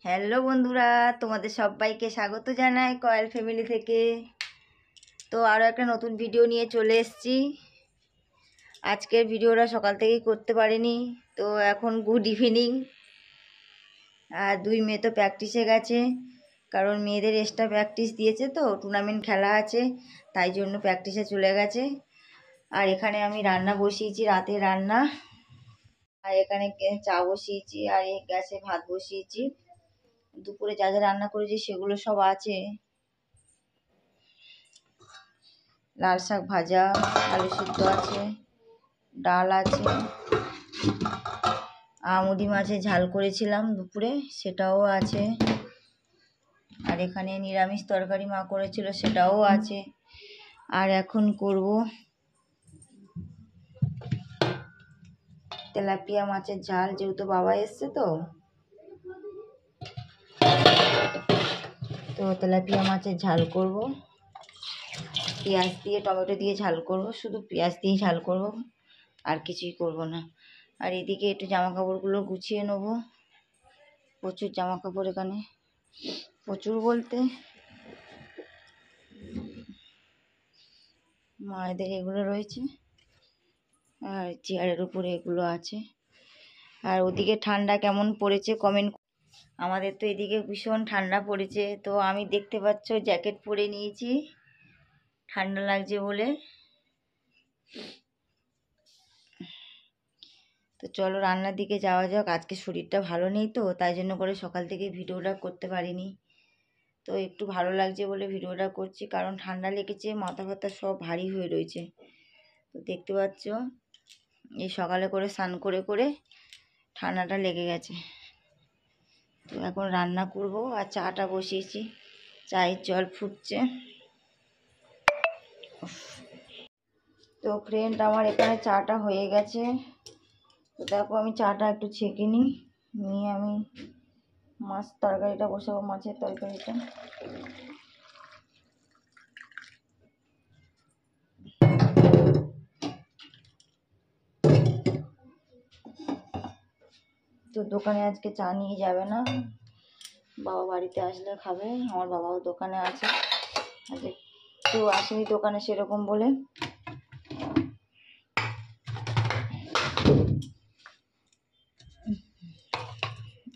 Hello বন্ধুরা, তোমাদের সবাইকে স্বাগত জানাই কয়েল ফ্যামিলি থেকে। তো আরও একটা নতুন ভিডিও নিয়ে চলে এসেছি। আজকের ভিডিওটা সকাল থেকেই করতে পারিনি, তো এখন গুড ইভিনিং। আর দুই মেয়ে তো প্র্যাকটিসে গেছে, কারণ মেয়েদের এক্সট্রা প্র্যাকটিস দিয়েছে, তো টুর্নামেন্ট খেলা আছে, তাই জন্য প্র্যাকটিসে চলে গেছে। আর এখানে আমি রান্না বসিয়েছি, রাতে রান্না। আর এখানে চা বসিয়েছি, আর এই গ্যাসে ভাত বসিয়েছি। দুপুরে যা যা রান্না করেছি সেগুলো সব আছে। লাল শাক ভাজা, আলু সিদ্ধ আছে, ডাল আছে, আমুদি মাছের ঝাল করেছিলাম দুপুরে, সেটাও আছে। আর এখানে নিরামিষ তরকারি মা করেছিল, সেটাও আছে। আর এখন করব তেলাপিয়া মাছের ঝাল, যেহেতু বাবা এসছে, তো তেলাপিয়া মাছের ঝাল করব। পেঁয়াজ দিয়ে টমেটো দিয়ে ঝাল করব, শুধু পেঁয়াজ দিয়ে ঝাল করব, আর কিছুই করব না। আর এদিকে একটু জামা কাপড়গুলো গুছিয়ে নেব। প্রচুর জামা কাপড় এখানে, প্রচুর বলতে মায়েদের এগুলো রয়েছে, আর চেয়ারের উপরে এগুলো আছে। আর ওদিকে ঠান্ডা কেমন পড়েছে কমেন্ট। আমাদের তো এদিকে ভীষণ ঠান্ডা পড়েছে, তো আমি দেখতে পাচ্ছ জ্যাকেট পরে নিয়েছি, ঠান্ডা লাগছে বলে। তো চলো রান্নার দিকে যাওয়া যাক। আজকে শরীরটা ভালো নেই, তো তাই জন্য করে সকাল থেকে ভিডিওটা করতে পারিনি। তো একটু ভালো লাগছে বলে ভিডিওটা করছি, কারণ ঠান্ডা লেগেছে, মাথা ব্যথা সব ভারী হয়ে রয়েছে। তো দেখতে পাচ্ছ এই সকালে করে স্নান করে করে ঠান্ডাটা লেগে গেছে। তো এখন রান্না করব, আর চাটা বসিয়েছি, চায়ের জল ফুটছে। তো ফ্রেন্ড, আমার এখানে চাটা হয়ে গেছে। তো দেখো আমি চাটা একটু ছেঁকে নিয়ে আমি মাছ তরকারিটা বসাবো, মাছের তরকারিটা। তো দোকানে আজকে চা নিয়ে যাবে না, বাবা বাড়িতে আসলে খাবে। আমার বাবাও দোকানে আছে, আজকে কেউ আসেনি দোকানে সেরকম বলে।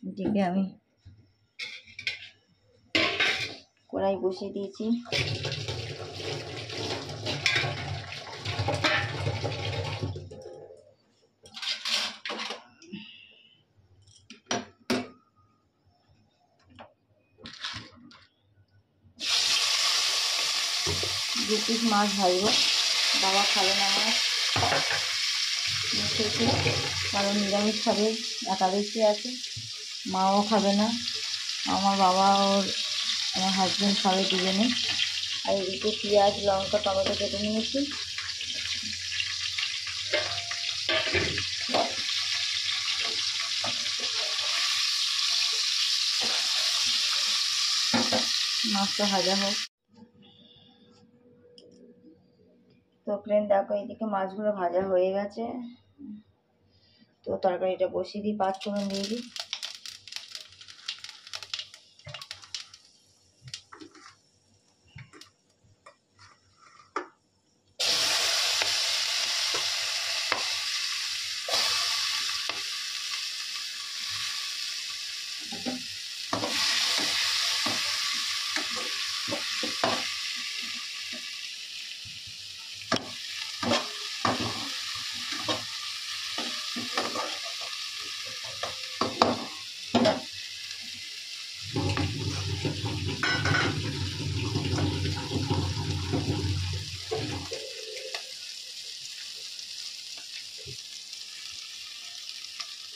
এদিকে আমি কড়াই বসিয়ে দিয়েছি। দু পিস মাছ ভাজবো, বাবা খাবে না মাছ, কারণ নিরামিষ খাবে, একাদশী আছে। মাও খাবে না, আমার বাবা ওর আমার হাজব্যান্ড খাবে দুজনে। আর এদিকে পেঁয়াজ লঙ্কা টমেটো কেটে নিয়েছি। মাছটা ভাজা হোক। তো ফ্রেন্ড দেখো, এইদিকে মাছগুলো ভাজা হয়ে গেছে। তো তরকারিটা বসিয়ে দিই, পাঁচফোড়ন দিয়ে দিই।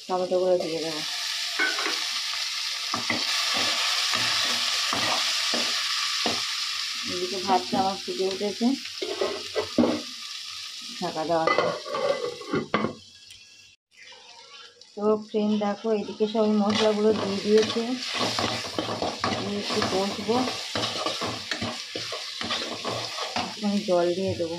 টমেটোগুলো দিয়ে দেবো। এদিকে ভাতটা আমার ফুটে উঠেছে, ঢাকা দেওয়া। তো ফ্রেন্ড দেখো, এদিকে সব মশলাগুলো দিয়ে দিয়েছে, আমি একটু কষবো, আমি জল দিয়ে দেবো।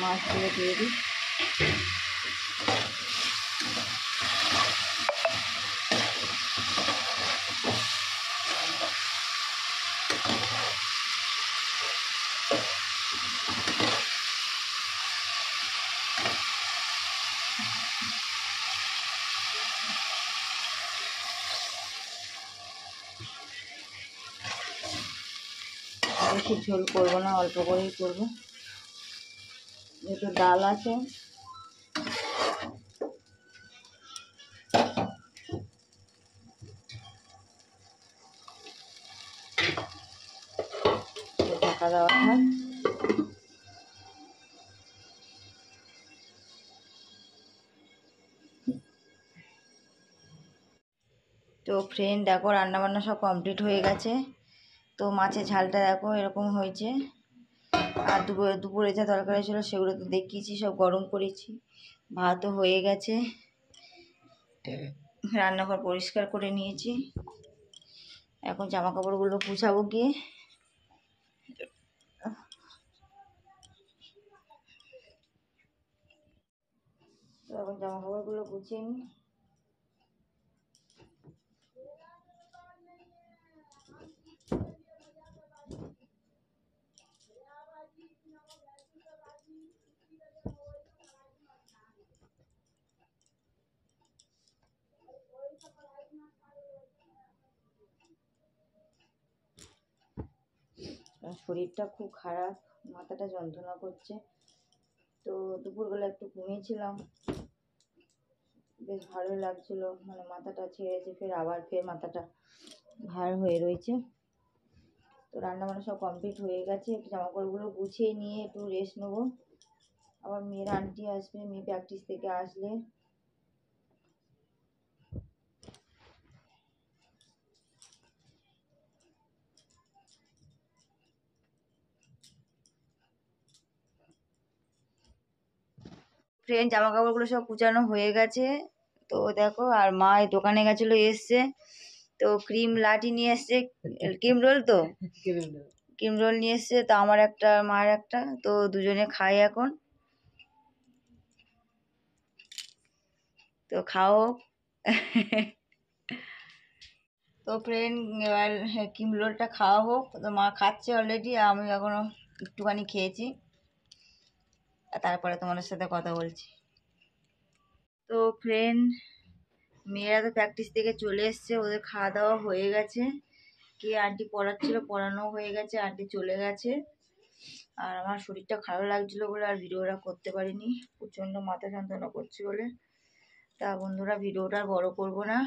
মাছগুলো দিয়ে দিই। বেশি ঝোল করবো না, অল্প করেই করবো, যেহেতু ডাল আছে। ঢাকা দেওয়া হয়। তো ফ্রেন্ড দেখো রান্নাবান্না সব কমপ্লিট হয়ে গেছে। তো মাছের ঝালটা দেখো এরকম হয়েছে। আর দুপুরে যা তরকারি ছিল সেগুলো তো দেখিয়েছি, সব গরম করেছি। ভাতও হয়ে গেছে। রান্নাঘর পরিষ্কার করে নিয়েছি। এখন জামা কাপড়গুলো গুছাবো গিয়ে। তো এখন জামা কাপড়গুলো গুছিয়ে নিই। শরীরটা খুব খারাপ, মাথাটা যন্ত্রণা করছে। তো দুপুরবেলা একটু ঘুমিয়েছিলাম, বেশ ভালো লাগছিল, মানে মাথাটা ছেড়েছে, ফের মাথাটা ভার হয়ে রয়েছে। তো রান্নাবান্না সব কমপ্লিট হয়ে গেছে। একটু জামাকাপড়গুলো গুছিয়ে নিয়ে একটু রেস্ট নেবো। আবার মেয়ের আন্টি আসবে, মেয়ে প্র্যাকটিস থেকে আসলে। ফ্রেন্ড জামা কাপড়গুলো সব কুচানো হয়ে গেছে। তো দেখো, আর মা এই দোকানে গেছিলো, এসছে। তো ক্রিম লাঠি নিয়ে এসছে, ক্রিম রোল, তো ক্রিম রোল নিয়ে এসছে। তো আমার একটা, মার একটা, তো দুজনে খাই এখন। তো খাও। তো ফ্রেন্ড এবার ক্রিম রোলটা খাওয়া হোক। তো মা খাচ্ছে অলরেডি, আমি এখনো একটুখানি খেয়েছি। তারপরে তোমাদের সাথে কথা বলছি। তো ফ্রেন্ড মেয়েরা তো প্র্যাকটিস থেকে চলে এসছে, ওদের খাওয়া দাওয়া হয়ে গেছে। কে আন্টি পড়াচ্ছিল, পড়ানো হয়ে গেছে, আন্টি চলে গেছে। আর আমার শরীরটা খারাপ লাগছিল বলে আর ভিডিওটা করতে পারিনি, প্রচণ্ড মাথা যন্ত্রণা করছে বলে। তা বন্ধুরা, ভিডিওটা বড় করব না।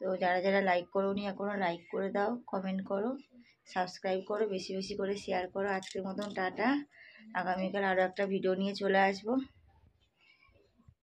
তো যারা যারা লাইক করোনি এখনও লাইক করে দাও, কমেন্ট করো, সাবস্ক্রাইব করো, বেশি বেশি করে শেয়ার করো। আজকের মতন টাটা। আগামীকাল আরও একটা ভিডিও নিয়ে চলে আসবো।